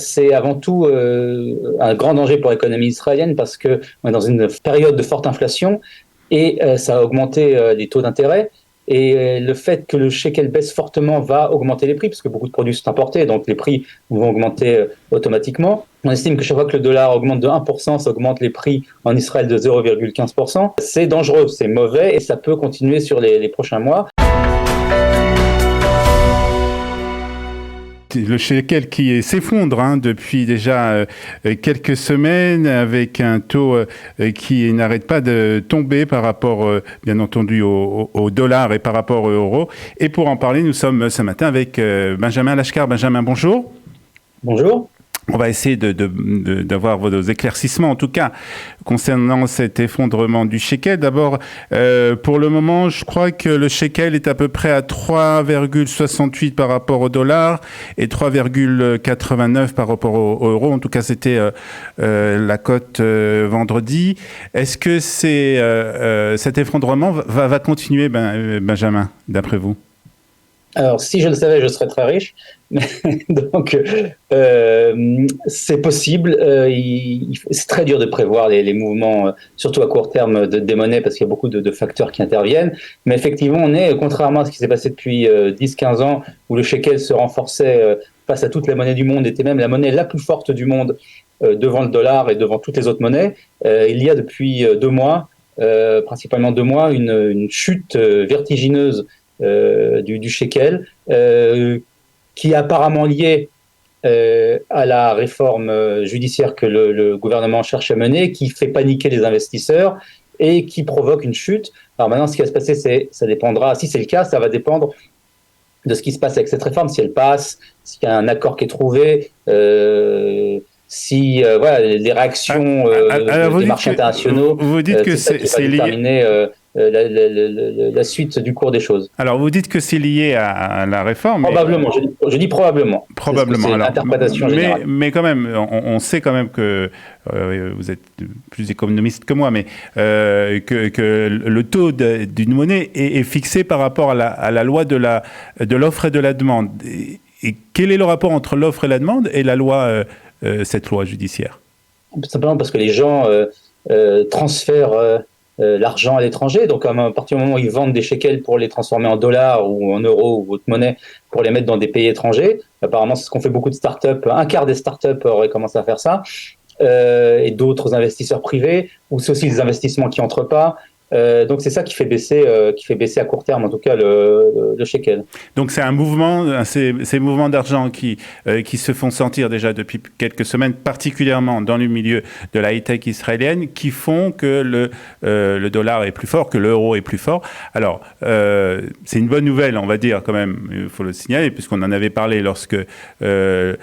c'est avant tout un grand danger pour l'économie israélienne parce qu'on est dans une période de forte inflation et ça a augmenté les taux d'intérêt. Et le fait que le shekel baisse fortement va augmenter les prix, parce que beaucoup de produits sont importés, donc les prix vont augmenter automatiquement. On estime que chaque fois que le dollar augmente de 1%, ça augmente les prix en Israël de 0,15%. C'est dangereux, c'est mauvais, et ça peut continuer sur les prochains mois. Le shekel qui s'effondre depuis déjà quelques semaines, avec un taux qui n'arrête pas de tomber par rapport, bien entendu, au dollar et par rapport au euro. Et pour en parler, nous sommes ce matin avec Benjamin Lashkar. Benjamin, bonjour. Bonjour. On va essayer d'avoir vos éclaircissements, en tout cas, concernant cet effondrement du shekel. D'abord, pour le moment, je crois que le shekel est à peu près à 3,68 par rapport au dollar et 3,89 par rapport au euro. En tout cas, c'était la cote vendredi. Est-ce que cet effondrement va continuer, Benjamin, d'après vous ? Alors, si je le savais, je serais très riche. Donc, c'est possible. C'est très dur de prévoir les mouvements, surtout à court terme, des monnaies, parce qu'il y a beaucoup de facteurs qui interviennent. Mais effectivement, on est, contrairement à ce qui s'est passé depuis 10-15 ans, où le shekel se renforçait face à toutes les monnaies du monde, était même la monnaie la plus forte du monde devant le dollar et devant toutes les autres monnaies. Il y a depuis 2 mois, principalement 2 mois, une chute vertigineuse du shekel, qui est apparemment liée à la réforme judiciaire que le gouvernement cherche à mener, qui fait paniquer les investisseurs et qui provoque une chute. Alors maintenant, ce qui va se passer, ça dépendra, si c'est le cas, ça va dépendre de ce qui se passe avec cette réforme, si elle passe, s'il y a un accord qui est trouvé, si voilà, les réactions des marchés internationaux, vous dites que c'est lié. La suite du cours des choses. Alors, vous dites que c'est lié à la réforme. Probablement, je dis probablement. Probablement. C'est l'interprétation générale. Mais quand même, on sait quand même que vous êtes plus économiste que moi, mais que le taux d'une monnaie est fixé par rapport à la loi de l'offre et de la demande. Et quel est le rapport entre l'offre et la demande et la loi, cette loi judiciaire ? Simplement parce que les gens transfèrent l'argent à l'étranger, donc à partir du moment où ils vendent des shekels pour les transformer en dollars ou en euros ou autre monnaie pour les mettre dans des pays étrangers, apparemment c'est ce qu'ont fait beaucoup de startups, un quart des startups auraient commencé à faire ça, et d'autres investisseurs privés, ou c'est aussi des investissements qui n'entrent pas. Donc c'est ça qui fait baisser à court terme en tout cas le shekel. Donc c'est un mouvement, ces mouvements d'argent qui se font sentir déjà depuis quelques semaines, particulièrement dans le milieu de la high-tech israélienne, qui font que le dollar est plus fort, que l'euro est plus fort. Alors c'est une bonne nouvelle, on va dire quand même, il faut le signaler, puisqu'on en avait parlé lorsque le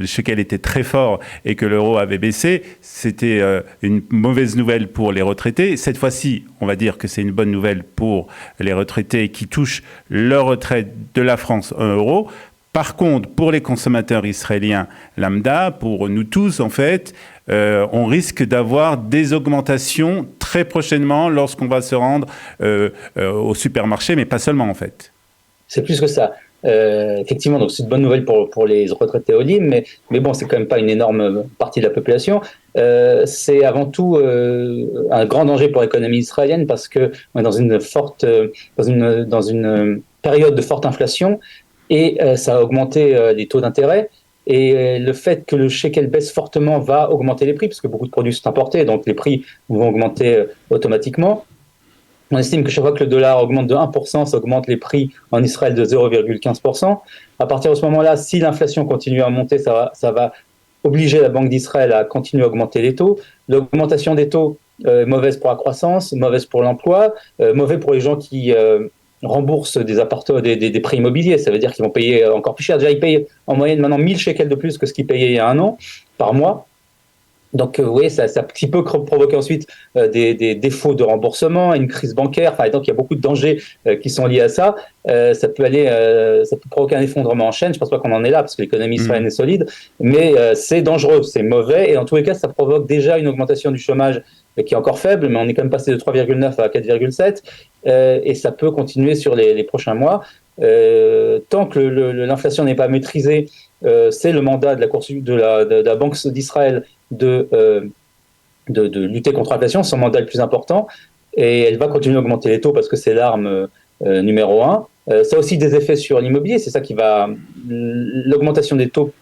shekel était très fort et que l'euro avait baissé. C'était une mauvaise nouvelle pour les retraités. Cette fois-ci, on va dire que c'est une bonne nouvelle pour les retraités qui touchent leur retraite de la France en euros. Par contre, pour les consommateurs israéliens lambda, pour nous tous en fait, on risque d'avoir des augmentations très prochainement lorsqu'on va se rendre au supermarché, mais pas seulement en fait. C'est plus que ça. Effectivement, donc c'est une bonne nouvelle pour les retraités Olim, mais bon, c'est quand même pas une énorme partie de la population. C'est avant tout un grand danger pour l'économie israélienne parce que on est dans une période de forte inflation et ça a augmenté les taux d'intérêt. Et le fait que le shekel baisse fortement va augmenter les prix parce que beaucoup de produits sont importés, donc les prix vont augmenter automatiquement. On estime que chaque fois que le dollar augmente de 1%, ça augmente les prix en Israël de 0,15%. À partir de ce moment-là, si l'inflation continue à monter, ça va obliger la Banque d'Israël à continuer à augmenter les taux. L'augmentation des taux, mauvaise pour la croissance, mauvaise pour l'emploi, mauvais pour les gens qui remboursent des prêts immobiliers. Ça veut dire qu'ils vont payer encore plus cher. Déjà, ils payent en moyenne maintenant 1000 shekels de plus que ce qu'ils payaient il y a 1 an par mois. Donc, vous voyez, ça qui peut provoquer ensuite des défauts de remboursement, une crise bancaire. Enfin, donc, il y a beaucoup de dangers qui sont liés à ça. Ça peut provoquer un effondrement en chaîne. Je ne pense pas qu'on en est là parce que l'économie israélienne est solide, mais c'est dangereux, c'est mauvais. Et en tous les cas, ça provoque déjà une augmentation du chômage qui est encore faible, mais on est quand même passé de 3,9 à 4,7. Et ça peut continuer sur les prochains mois. Tant que l'inflation n'est pas maîtrisée, c'est le mandat de la Cour de la Banque d'Israël de lutter contre l'inflation, c'est son mandat le plus important, et elle va continuer à augmenter les taux parce que c'est l'arme numéro un. Ça a aussi des effets sur l'immobilier, c'est ça qui va... L'augmentation des taux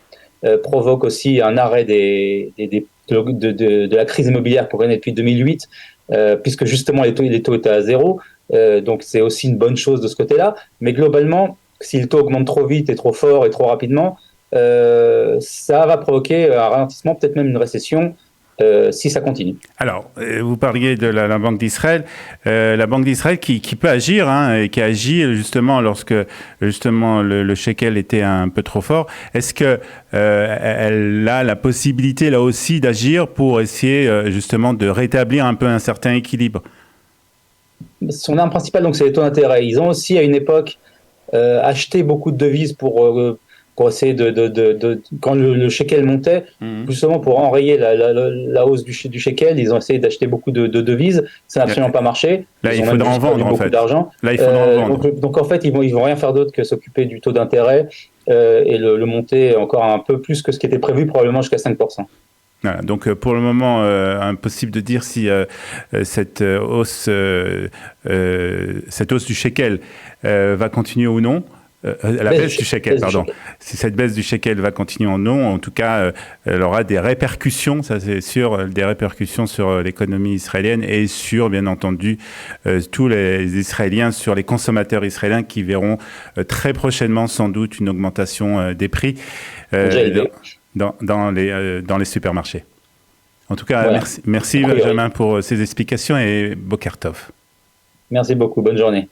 provoque aussi un arrêt de la crise immobilière qu'on connaît depuis 2008, puisque justement les taux étaient à zéro, donc c'est aussi une bonne chose de ce côté-là, mais globalement, si le taux augmente trop vite et trop fort et trop rapidement, ça va provoquer un ralentissement, peut-être même une récession, si ça continue. Alors, vous parliez de la Banque d'Israël. La Banque d'Israël qui peut agir, hein, et qui agit justement lorsque justement le shekel était un peu trop fort. Est-ce que elle a la possibilité là aussi d'agir pour essayer justement de rétablir un peu un certain équilibre? Son arme principale, donc, c'est les taux d'intérêt. Ils ont aussi, à une époque, acheté beaucoup de devises pour essayer quand le shekel montait, justement pour enrayer la hausse du shekel, ils ont essayé d'acheter beaucoup de devises. Ça n'a absolument pas marché. Là, il faudra en vendre, en fait. D'argent. Là, il faudra en vendre. Donc, en fait, ils vont rien faire d'autre que s'occuper du taux d'intérêt et le monter encore un peu plus que ce qui était prévu, probablement jusqu'à 5%. Voilà, donc pour le moment, impossible de dire si cette hausse du shekel va continuer ou non. La baisse du shekel, pardon. Si cette baisse du shekel va continuer ou non, en tout cas, elle aura des répercussions, ça c'est sûr, des répercussions sur l'économie israélienne et sur, bien entendu, tous les Israéliens, sur les consommateurs israéliens qui verront très prochainement sans doute une augmentation des prix dans les supermarchés. En tout cas, voilà. Merci Benjamin pour ces explications et Boker Tov. Merci beaucoup, bonne journée.